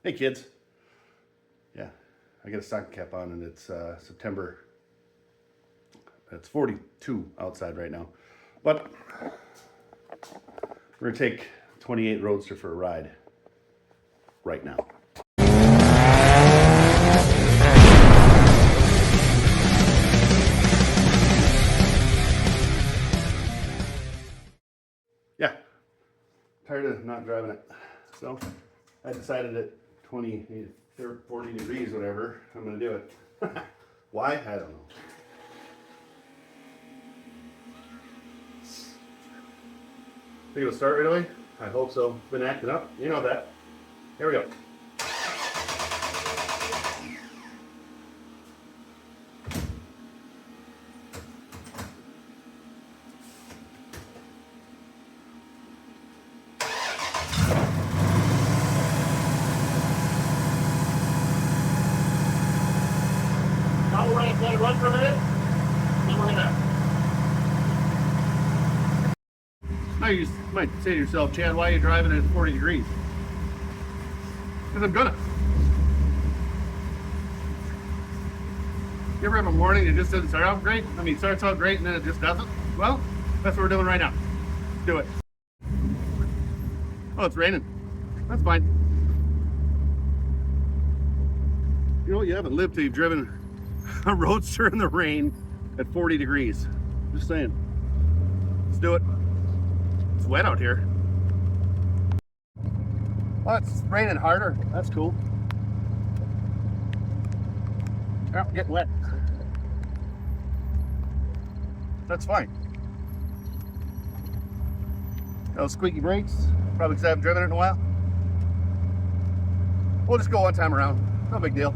Hey kids. Yeah, I got a stocking cap on and it's September. It's 42 outside right now. But we're gonna take 28 Roadster for a ride right now. Yeah, tired of not driving it. So I decided at 20, 40 degrees, whatever, I'm gonna do it. Why? I don't know. Think it'll start right away? I hope so. It's been acting up. You know that. Here we go. Now we're going to play run for a minute, then we're going to... Now you might say to yourself, Chad, why are you driving at 40 degrees? Because I'm gonna. You ever have a morning that just doesn't start out great? I mean, it starts out great and then it just doesn't? Well, that's what we're doing right now. Let's do it. Oh, it's raining. That's fine. You know, you haven't lived till you've driven a Roadster in the rain at 40 degrees. Just saying. Let's do it. It's wet out here. Oh, it's raining harder. That's cool. Oh, getting wet. That's fine. Those squeaky brakes, probably because I haven't driven it in a while. We'll just go one time around. No big deal.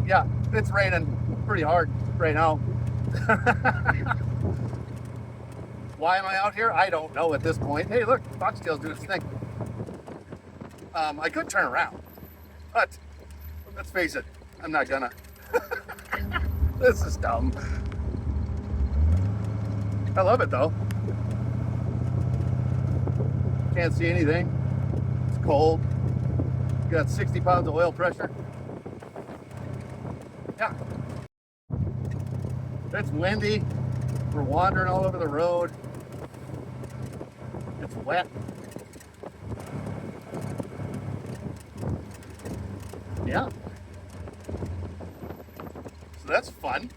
Yeah, it's raining pretty hard right now. Why am I out here? I don't know at this point. Hey, look, Foxtail's doing its thing. I could turn around, but let's face it, I'm not gonna. This is dumb. I love it though. Can't see anything. It's cold. Got 60 pounds of oil pressure. Yeah. It's windy. We're wandering all over the road. It's wet. Yeah. So that's fun.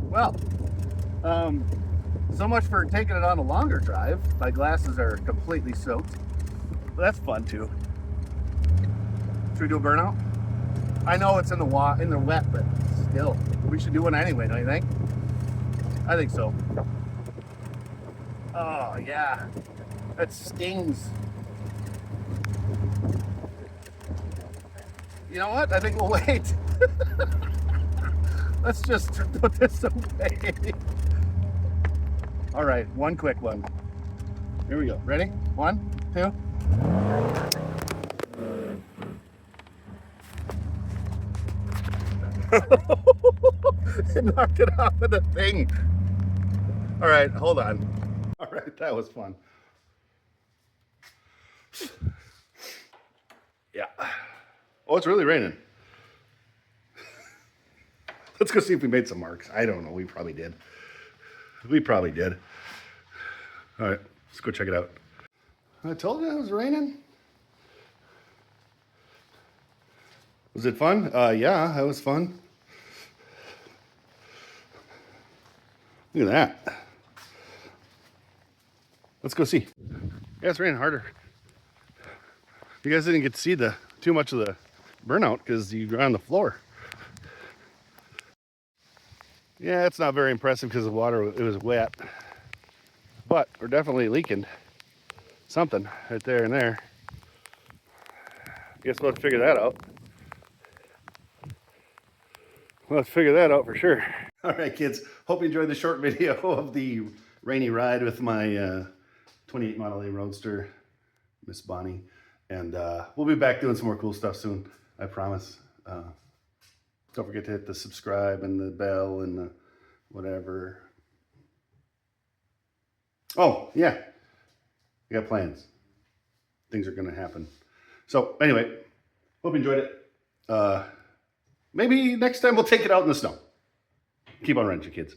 Well, so much for taking it on a longer drive. My glasses are completely soaked. But that's fun too. Should we do a burnout? I know it's in the wet, but still, we should do one anyway, don't you think? I think so. Oh yeah, that stings. You know what? I think we'll wait. Let's just put this away. All right, one quick one. Here we go. Ready? 1, 2. It knocked it off of the thing. All right, hold on. All right, that was fun. Yeah. Oh, it's really raining. Let's go see if we made some marks. I don't know. We probably did. We probably did. All right, let's go check it out. I told you it was raining. Was it fun? Yeah, that was fun. Look at that. Let's go see. Yeah, it's raining harder. You guys didn't get to see too much of the burnout because you were on the floor. Yeah, it's not very impressive because the water, it was wet. But we're definitely leaking something right there and there. Guess we'll have to figure that out. let's figure that out for sure. All right, kids. Hope you enjoyed the short video of the rainy ride with my 28 Model A Roadster, Miss Bonnie. And we'll be back doing some more cool stuff soon, I promise. Don't forget to hit the subscribe and the bell and the whatever. Oh, yeah. I got plans. Things are going to happen. So anyway, hope you enjoyed it. Maybe next time we'll take it out in the snow. Keep on wrenching, kids.